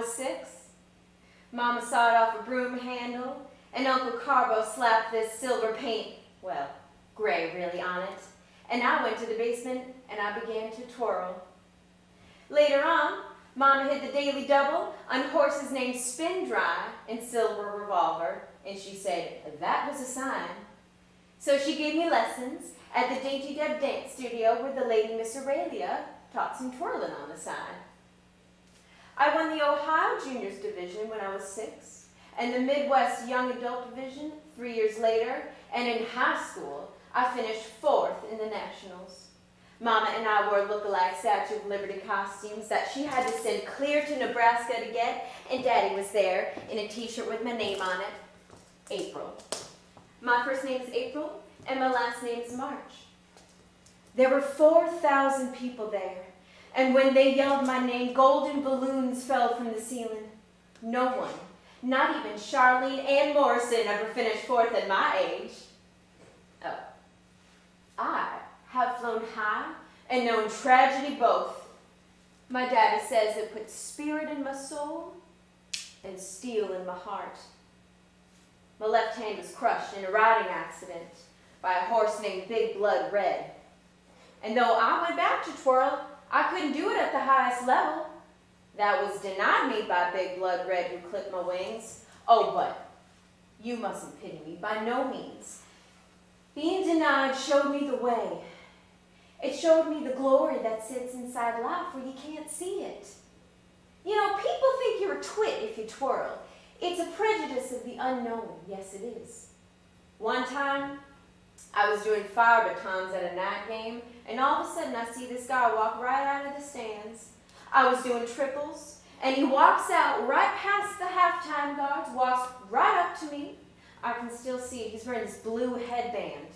was 6. Mama sawed off a broom handle, and Uncle Carbo slapped this silver paint, well, gray really, on it. And I went to the basement and I began to twirl. Later on, Mama hid the daily double on horses named Spin Dry and Silver Revolver, and she said that was a sign. So she gave me lessons at the Dainty Deb Dance Studio where the lady Miss Aurelia taught some twirling on the side. I won the Ohio Juniors Division when I was 6, and the Midwest Young Adult Division 3 years later, and in high school, I finished 4th in the Nationals. Mama and I wore look-alike Statue of Liberty costumes that she had to send clear to Nebraska to get, and Daddy was there in a t-shirt with my name on it, April. My first name is April, and my last name is March. There were 4,000 people there, and when they yelled my name, golden balloons fell from the ceiling. No one, not even Charlene Ann Morrison, ever finished 4th at my age. Oh, I have flown high and known tragedy both. My daddy says it puts spirit in my soul and steel in my heart. My left hand was crushed in a riding accident by a horse named Big Blood Red. And though I went back to twirl, I couldn't do it at the highest level. That was denied me by Big Blood Red who clipped my wings. Oh, but you mustn't pity me, by no means. Being denied showed me the way. It showed me the glory that sits inside life where you can't see it. You know, people think you're a twit if you twirl. It's a prejudice of the unknown. Yes, it is. One time, I was doing fire batons at a night game, and all of a sudden I see this guy walk right out of the stands. I was doing triples, and he walks out right past the halftime guards, walks right up to me. I can still see it. He's wearing this blue headband.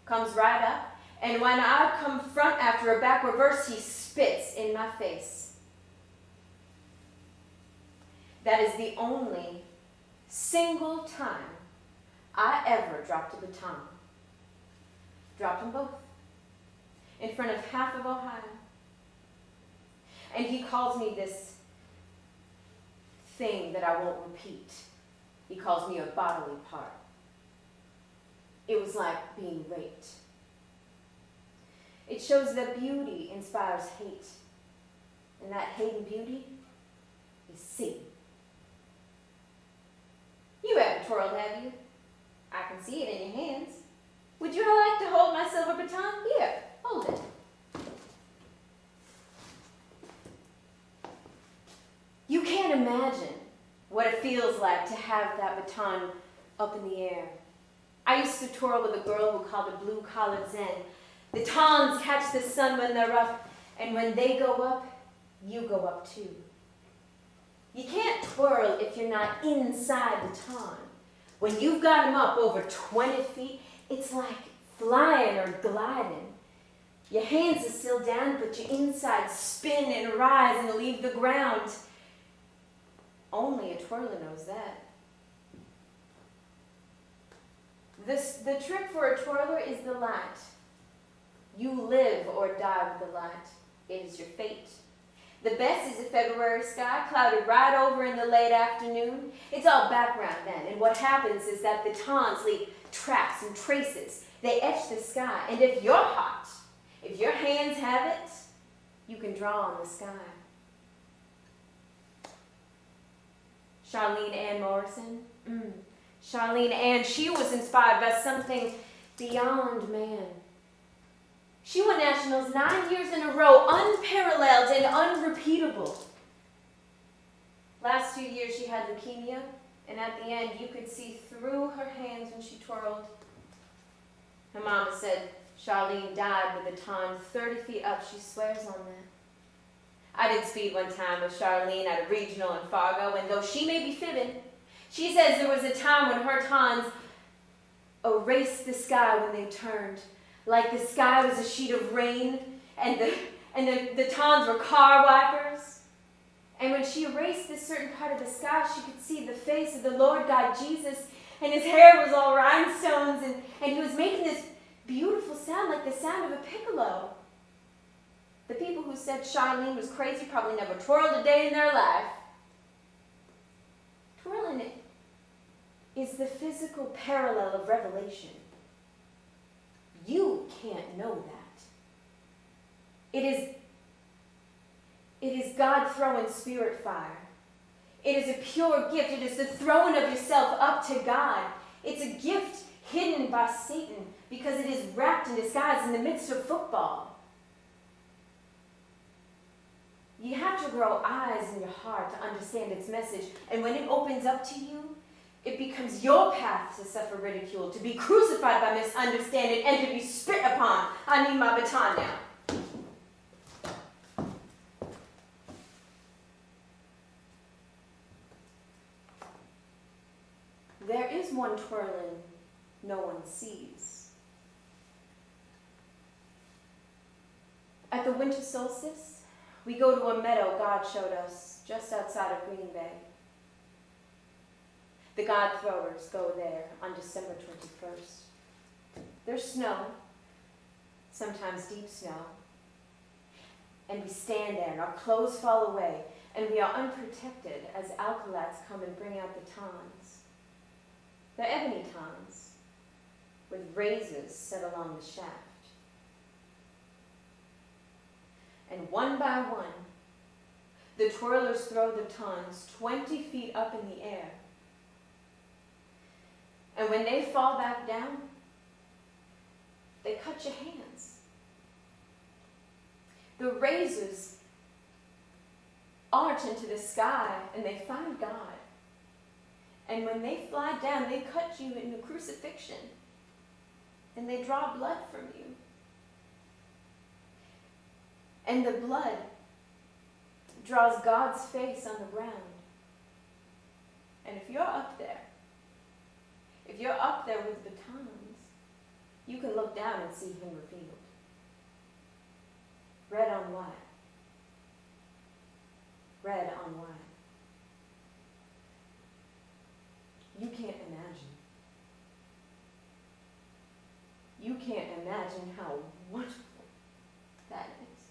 Comes right up, and when I come front after a back reverse, he spits in my face. That is the only single time I ever dropped a baton. Dropped them both in front of half of Ohio. And he calls me this thing that I won't repeat. He calls me a bodily part. It was like being raped. It shows that beauty inspires hate. And that hate and beauty is sin. You haven't twirled, have you? I can see it in your hands. Would you like to hold my silver baton? Here, hold it. You can't imagine what it feels like to have that baton up in the air. I used to twirl with a girl who called it blue-collared zen. The tons catch the sun when they're up, and when they go up, you go up too. You can't twirl if you're not inside the ton. When you've got them up over 20 feet, it's like flying or gliding. Your hands are still down, but your insides spin and rise and leave the ground. Only a twirler knows that. The trick for a twirler is the light. You live or die with the light. It is your fate. The best is a February sky, clouded right over in the late afternoon. It's all background then, and what happens is that the tons leave tracks and traces. They etch the sky, and if you're hot, if your hands have it, you can draw on the sky. Charlene Ann Morrison. Charlene Ann, she was inspired by something beyond man. She won nationals 9 years in a row, unparalleled and unrepeatable. Last 2 years she had leukemia, and at the end you could see through her hands when she twirled. Her mama said Charlene died with a ton 30 feet up. She swears on that. I did speed one time with Charlene at a regional in Fargo, and though she may be fibbing, she says there was a time when her tons erased the sky when they turned, like the sky was a sheet of rain, and the tons were car wipers. And when she erased this certain part of the sky, she could see the face of the Lord God Jesus, and his hair was all rhinestones, and he was making this beautiful sound, like the sound of a piccolo. The people who said Charlene was crazy probably never twirled a day in their life. is the physical parallel of revelation. You can't know that. It is God throwing spirit fire. It is a pure gift. It is the throwing of yourself up to God. It's a gift hidden by Satan because it is wrapped in disguise in the midst of football. You have to grow eyes in your heart to understand its message. And when it opens up to you, it becomes your path to suffer ridicule, to be crucified by misunderstanding, and to be spit upon. I need my baton now. There is one twirling no one sees. At the winter solstice, we go to a meadow God showed us just outside of Green Bay. The God throwers go there on December 21st. There's snow, sometimes deep snow, and we stand there and our clothes fall away and we are unprotected as alkalats come and bring out the tons. They're ebony tons with razors set along the shaft. And one by one, the twirlers throw the tons 20 feet up in the air. And when they fall back down, they cut your hands. The razors arch into the sky and they find God. And when they fly down, they cut you in the crucifixion. And they draw blood from you. And the blood draws God's face on the ground. And if you're up there with batons, you can look down and see him revealed. Red on white. Red on white. You can't imagine. You can't imagine how wonderful that is.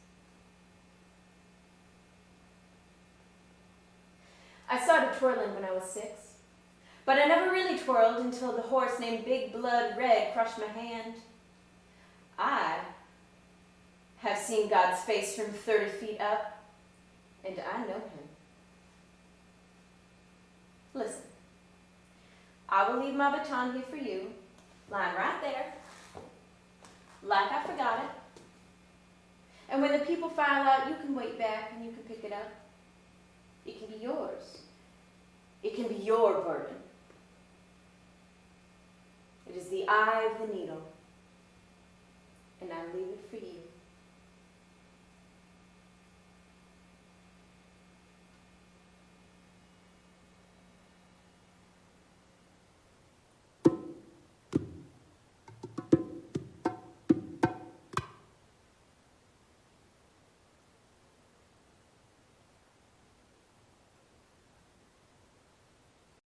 I started twirling when I was 6, but I never really twirled until the horse named Big Blood Red crushed my hand. I have seen God's face from 30 feet up, and I know him. Listen, I will leave my baton here for you, lying right there, like I forgot it. And when the people file out, you can wait back and you can pick it up. It can be yours. It can be your burden. It is the eye of the needle.